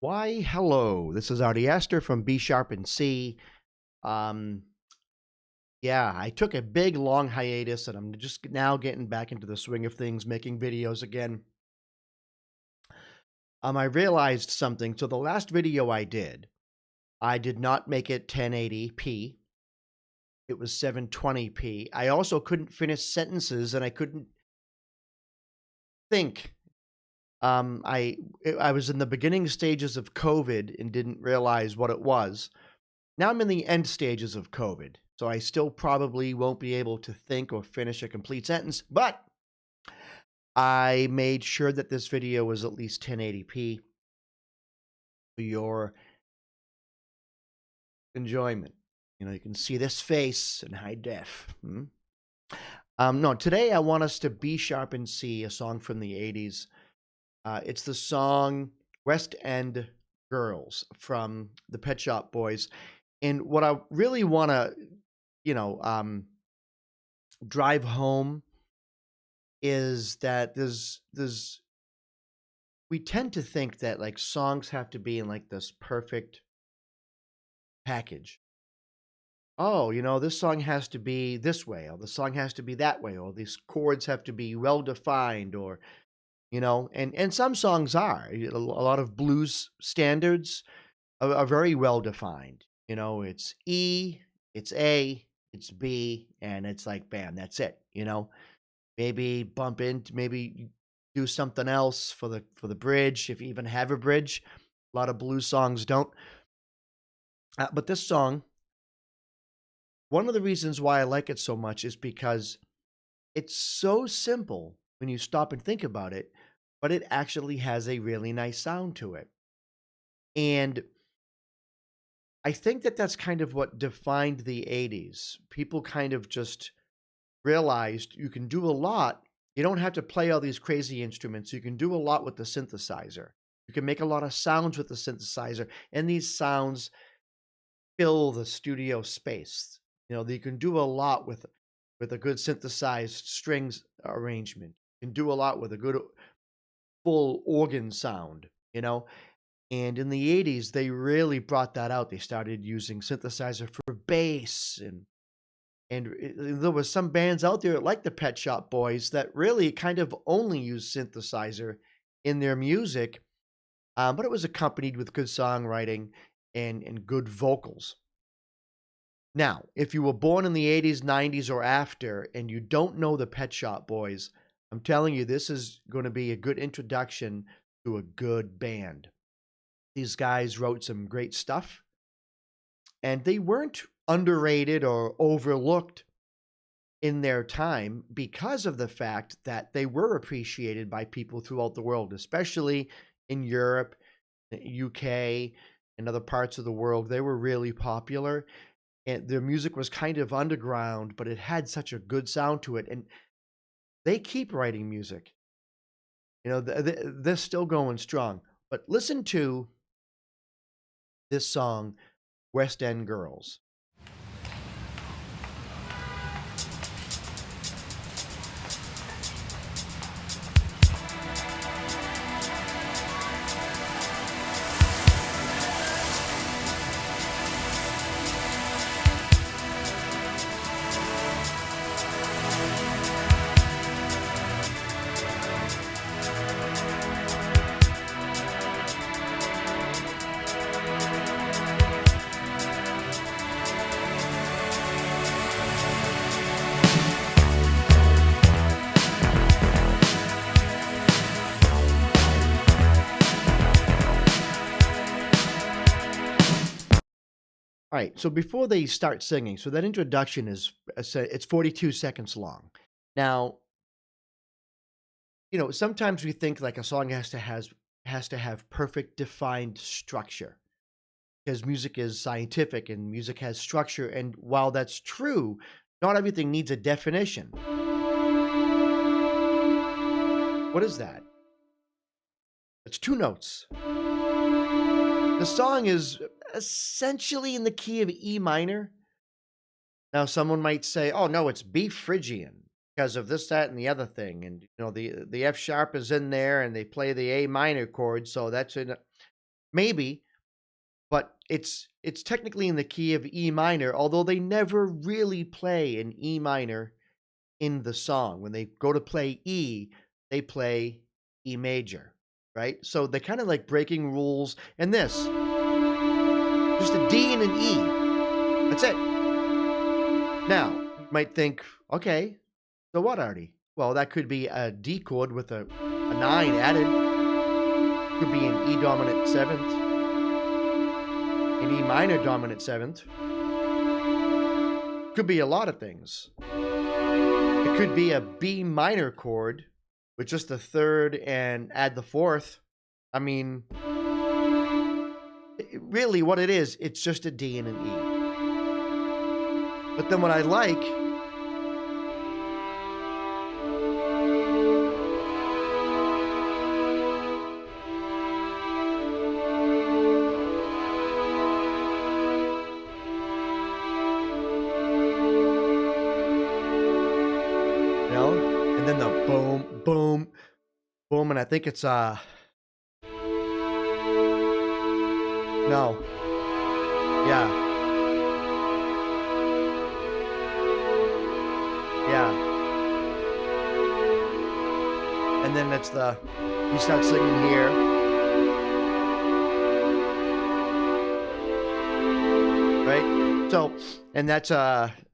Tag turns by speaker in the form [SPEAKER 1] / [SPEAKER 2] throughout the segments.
[SPEAKER 1] Why, hello. This is Artie Astor from B Sharp and C. Um, yeah, I took a big long hiatus and I'm just now getting back into the swing of things, making videos again. I realized something. So the last video I did not make it 1080p. It was 720p. I also couldn't finish sentences and I couldn't think. I was in the beginning stages of COVID and didn't realize what it was. Now I'm in the end stages of COVID, so I still probably won't be able to think or finish a complete sentence, but I made sure that this video was at least 1080p for your enjoyment. You know, you can see this face in high def. No, today I want us to B Sharp and C, a song from the 80s. It's the song West End Girls from the Pet Shop Boys. And what I really want to, drive home is that we tend to think that like songs have to be in like this perfect package. Oh, this song has to be this way, or the song has to be that way, or these chords have to be well defined, or and some songs are. A lot of blues standards are very well defined. It's E, it's A, it's B, and it's like bam, that's it. Maybe bump into, maybe do something else for the bridge, if you even have a bridge. A lot of blues songs don't. But this song, one of the reasons why I like it so much is because it's so simple when you stop and think about it, but it actually has a really nice sound to it. And I think that that's kind of what defined the 80s. People kind of just realized you can do a lot. You don't have to play all these crazy instruments. You can do a lot with the synthesizer. You can make a lot of sounds with the synthesizer, and these sounds fill the studio space. You can do a lot with a good synthesized strings arrangement. You can do a lot with a good full organ sound, And in the 80s, they really brought that out. They started using synthesizer for bass, and there was some bands out there like the Pet Shop Boys that really kind of only used synthesizer in their music, but it was accompanied with good songwriting and good vocals. Now, if you were born in the 80s, 90s, or after, and you don't know the Pet Shop Boys, I'm telling you, this is going to be a good introduction to a good band. These guys wrote some great stuff, and they weren't underrated or overlooked in their time because of the fact that they were appreciated by people throughout the world, especially in Europe, UK, and other parts of the world. They were really popular, and their music was kind of underground, but it had such a good sound to it. And they keep writing music. They're still going strong. But listen to this song, West End Girls. All right, so before they start singing, so that introduction it's 42 seconds long. Now, sometimes we think like a song has to have perfect defined structure because music is scientific and music has structure. And while that's true, not everything needs a definition. What is that? It's two notes. The song is essentially in the key of E minor. Now, someone might say, oh, no, it's B Phrygian because of this, that, and the other thing. And, the F sharp is in there and they play the A minor chord. So that's in maybe, but it's technically in the key of E minor, although they never really play an E minor in the song. When they go to play E, they play E major, right? So they're kind of like breaking rules. And this, just a D and an E. That's it. Now, you might think, okay, so what, Artie? Well, that could be a D chord with a 9 added. Could be an E dominant 7th, an E minor dominant 7th. Could be a lot of things. It could be a B minor chord with just the 3rd and add the 4th. I mean, really what it is, it's just a D and an E. But then what I like, and then the boom, boom, boom, and I think it's no. Yeah. Yeah. And then it's you start singing here. Right? So, and that's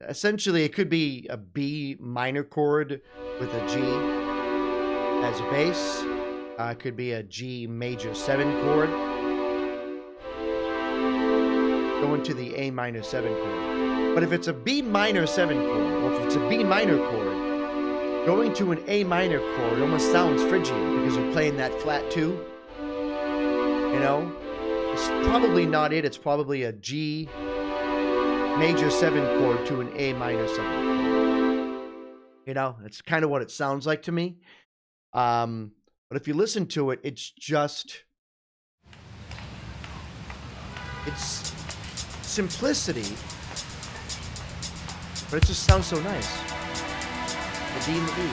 [SPEAKER 1] essentially it could be a B minor chord with a G as a bass. It could be a G major 7 chord going to the A minor 7 chord. But if it's a B minor 7 chord, or if it's a B minor chord, going to an A minor chord almost sounds Phrygian because you're playing that flat 2. You know? It's probably not it. It's probably a G major 7 chord to an A minor 7 chord. You know, that's kind of what it sounds like to me. But if you listen to it, it's simplicity, but it just sounds so nice. The D and the E.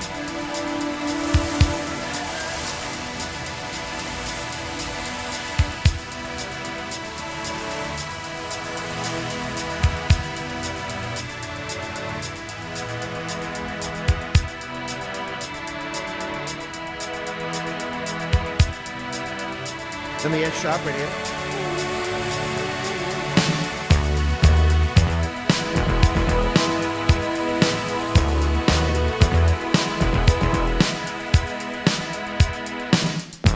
[SPEAKER 1] Then the F sharp right here.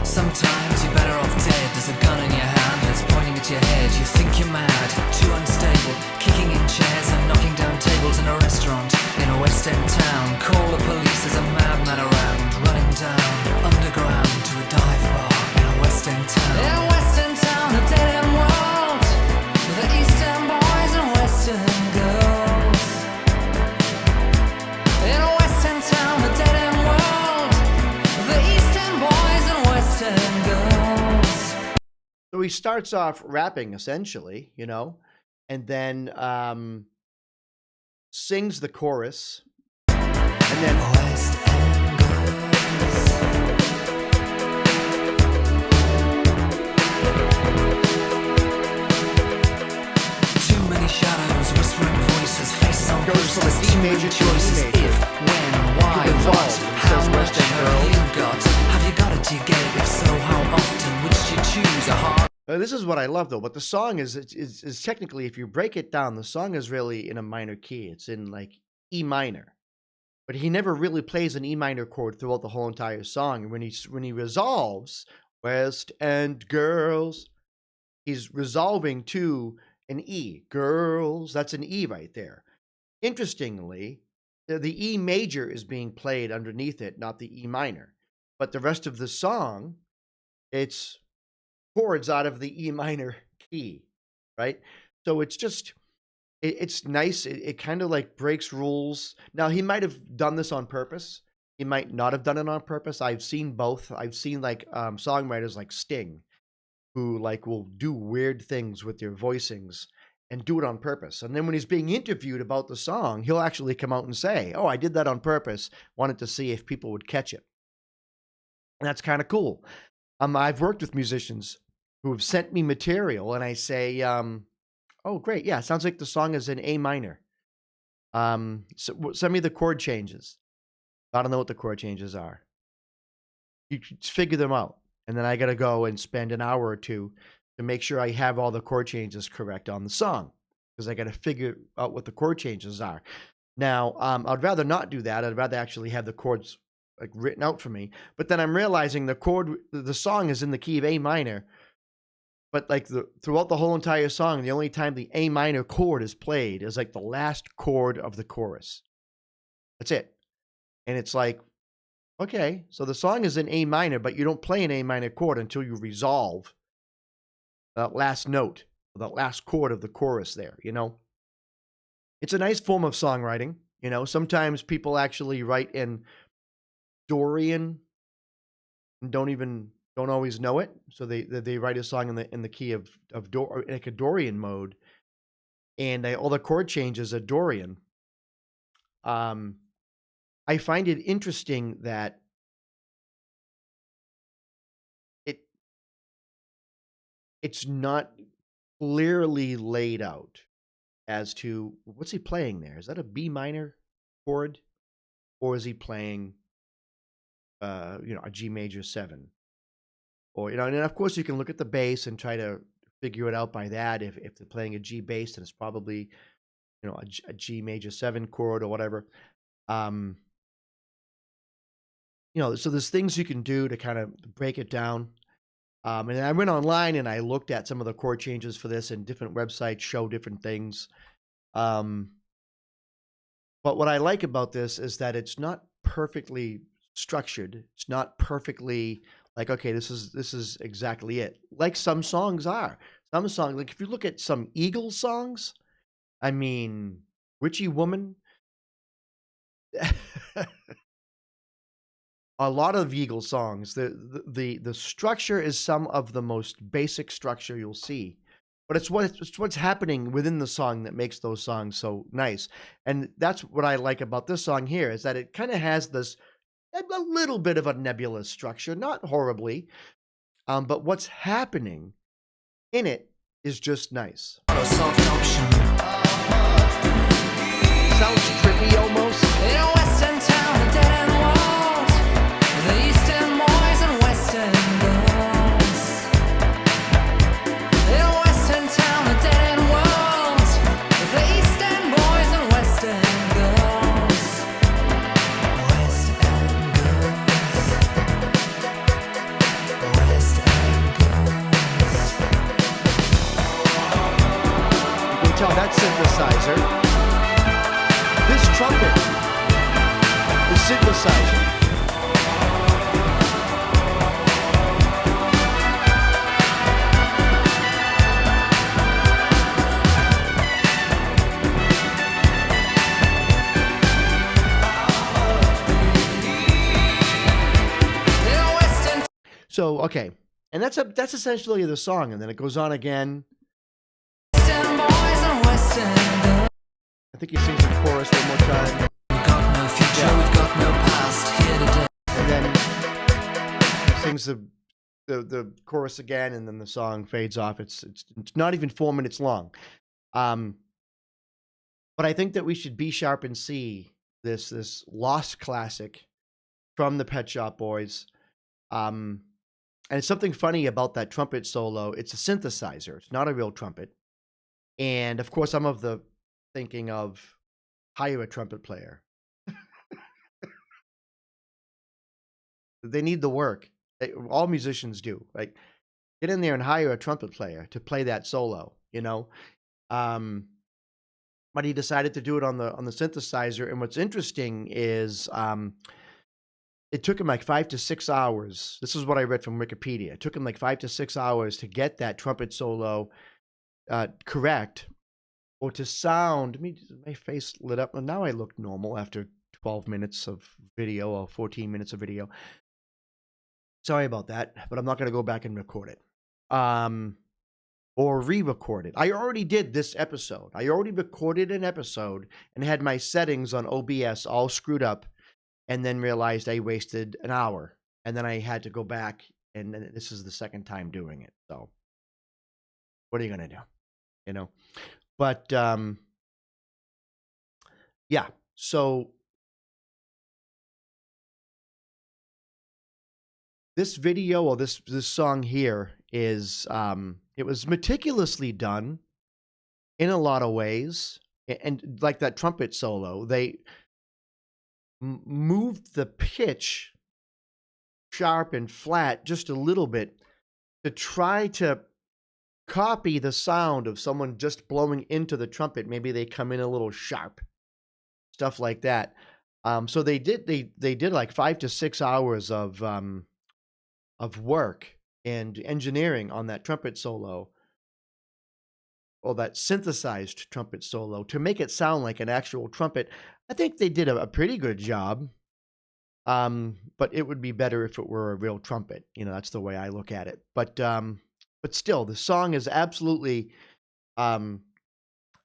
[SPEAKER 2] Sometimes you're better off dead. There's a gun in your hand that's pointing at your head. You think you're mad, too unstable, kicking in chairs and knocking down tables in a restaurant in a West End town. Call the police, there's a madman around, running down underground to a dive bar in a West End town. In a West End town, a dead end world, the East End boys and West End girls. In a West End town, a dead end world, the East End boys and West End girls.
[SPEAKER 1] So he starts off rapping essentially, you know, and then sings the chorus, and then
[SPEAKER 2] West End girls. Too many shadows, whispering voices, faces on
[SPEAKER 1] Goes from
[SPEAKER 2] posters,
[SPEAKER 1] a D
[SPEAKER 2] too
[SPEAKER 1] major
[SPEAKER 2] many
[SPEAKER 1] to a E
[SPEAKER 2] choices.
[SPEAKER 1] major.
[SPEAKER 2] If, when, why,
[SPEAKER 1] Keep it
[SPEAKER 2] what,
[SPEAKER 1] involved. It
[SPEAKER 2] how
[SPEAKER 1] says
[SPEAKER 2] much
[SPEAKER 1] West End
[SPEAKER 2] have
[SPEAKER 1] girl.
[SPEAKER 2] you got? Have you got it? Do you get it? If so, how often? Which do you choose? A hard.
[SPEAKER 1] This is what I love though. But the song is technically, if you break it down, the song is really in a minor key. It's in like E minor, but he never really plays an E minor chord throughout the whole entire song. And when he resolves West End girls, he's resolving to an E. Girls, that's an E right there. Interestingly, the E major is being played underneath it, not the E minor. But the rest of the song, it's chords out of the E minor key, right? So it's just, it's nice. It kind of like breaks rules. Now, he might have done this on purpose. He might not have done it on purpose. I've seen both. I've seen like songwriters like Sting, who like will do weird things with their voicings and do it on purpose. And then when he's being interviewed about the song, he'll actually come out and say, "Oh, I did that on purpose. Wanted to see if people would catch it." And that's kind of cool. I've worked with musicians who have sent me material, and I say, "Oh, great, yeah, sounds like the song is in A minor. Send me the chord changes." I don't know what the chord changes are. You just figure them out, and then I got to go and spend an hour or two to make sure I have all the chord changes correct on the song because I got to figure out what the chord changes are. Now, I'd rather not do that. I'd rather actually have the chords like written out for me. But then I'm realizing the song is in the key of A minor, but like throughout the whole entire song, the only time the A minor chord is played is like the last chord of the chorus. That's it. And it's like, okay, so the song is in A minor, but you don't play an A minor chord until you resolve that last note, that last chord of the chorus there, you know? It's a nice form of songwriting, you know? Sometimes people actually write in Dorian and don't always know it. So they write a song in the key of like a Dorian mode, and all the chord changes are Dorian. I find it interesting that it's not clearly laid out as to what's he playing there. Is that a B minor chord, or is he playing a G major 7? Or and of course you can look at the bass and try to figure it out by that. If they're playing a G bass, then it's probably a G major 7 chord or whatever. So there's things you can do to kind of break it down. And I went online and I looked at some of the chord changes for this, and different websites show different things. But what I like about this is that it's not perfectly structured. It's not perfectly like, okay, this is exactly it. Like some songs are. Some songs, like if you look at some Eagles songs, I mean, Witchy Woman. A lot of Eagles songs, the structure is some of the most basic structure you'll see, but it's what's happening within the song that makes those songs so nice. And that's what I like about this song here, is that it kind of has this a little bit of a nebulous structure, not horribly, but what's happening in it is just nice.
[SPEAKER 2] Soft option.
[SPEAKER 1] Sounds trippy almost.
[SPEAKER 2] In a western town, a dead end world. The eastern boys and western girls. In a western town, a dead end world. The eastern boys and western girls. West End girls. West End girls.
[SPEAKER 1] You can tell that synthesizer. This trumpet, the synthesizer. So, okay. And that's essentially the song, and then it goes on again.
[SPEAKER 2] Western boys and western girls.
[SPEAKER 1] I think he sings the chorus one more time.
[SPEAKER 2] We've got no future, we've got no past here today.
[SPEAKER 1] And then he sings the chorus again, and then the song fades off. It's not even 4 minutes long. But I think that we should B sharp and C this lost classic from the Pet Shop Boys. And it's something funny about that trumpet solo. It's a synthesizer. It's not a real trumpet. And of course, I'm of the thinking of hire a trumpet player. They need the work. All musicians do. Like, get in there and hire a trumpet player to play that solo, But he decided to do it on the synthesizer. And what's interesting is it took him like 5 to 6 hours. This is what I read from Wikipedia. It took him like 5 to 6 hours to get that trumpet solo correct, or to sound. My face lit up, and now I look normal after 12 minutes of video or 14 minutes of video. Sorry about that, but I'm not going to go back and record it. Or re-record it. I already did this episode. I already recorded an episode and had my settings on OBS all screwed up, and then realized I wasted an hour. And then I had to go back, and this is the second time doing it. So What are you gonna do? You know? But yeah. So this video or this song here is it was meticulously done in a lot of ways. And like that trumpet solo, they moved the pitch sharp and flat just a little bit to try to copy the sound of someone just blowing into the trumpet. Maybe they come in a little sharp, stuff like that. So they did like 5 to 6 hours of work and engineering on that trumpet solo, or that synthesized trumpet solo, to make it sound like an actual trumpet. I think they did a pretty good job. But it would be better if it were a real trumpet. That's the way I look at it. But still, the song is absolutely an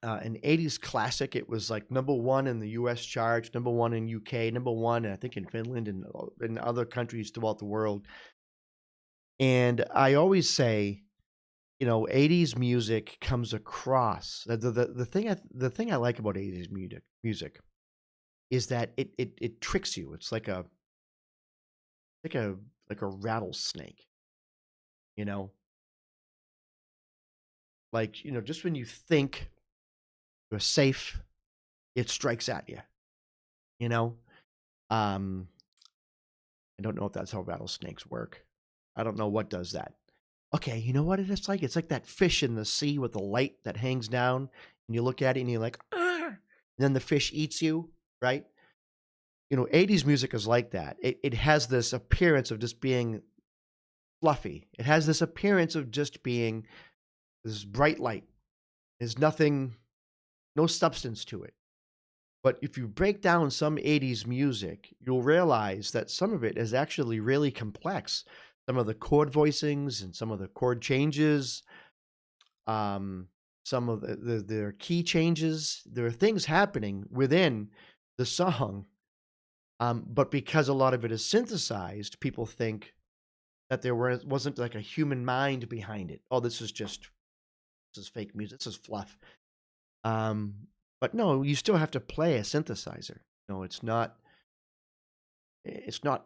[SPEAKER 1] 80s classic. It was like #1 in the US charts, #1 in UK, #1, I think, in Finland and in other countries throughout the world. And I always say, 80s music comes across the thing I like about 80s music is that it tricks you. It's like a rattlesnake, you know, just when you think you're safe, it strikes at you. Um, I don't know if that's how rattlesnakes work. I don't know what does that. Okay, you know what it is like? It's like that fish in the sea with the light that hangs down, and you look at it and you're like, "Arr!" And then the fish eats you, right? 80s music is like that. It has this appearance of just being fluffy. It has this appearance of just being this bright light. There's nothing, no substance to it. But if you break down some 80s music, you'll realize that some of it is actually really complex. Some of the chord voicings and some of the chord changes, some of their key changes. There are things happening within the song, but because a lot of it is synthesized, people think that there wasn't like a human mind behind it. Oh, this is fake music. This is fluff. But no, you still have to play a synthesizer. It's not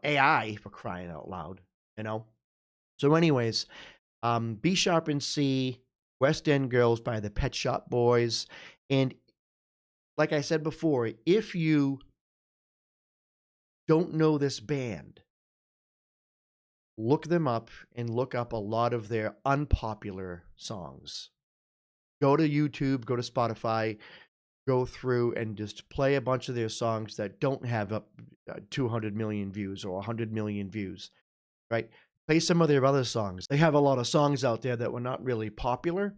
[SPEAKER 1] AI, for crying out loud. So anyways, B Sharp and C, West End Girls by the Pet Shop Boys. And like I said before, if you don't know this band, look them up and look up a lot of their unpopular songs. Go to YouTube, go to Spotify, go through and just play a bunch of their songs that don't have up 200 million views or 100 million views, right? Play some of their other songs. They have a lot of songs out there that were not really popular,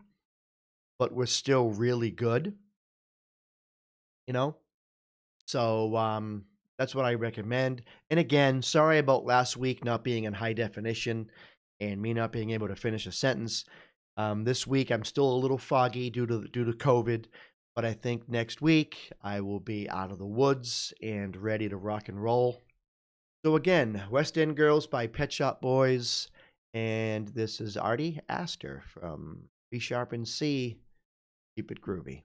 [SPEAKER 1] but were still really good, So that's what I recommend. And again, sorry about last week not being in high definition and me not being able to finish a sentence. This week I'm still a little foggy due to COVID, but I think next week I will be out of the woods and ready to rock and roll. So again, West End Girls by Pet Shop Boys, and this is Artie Astor from B Sharp and C. Keep it groovy.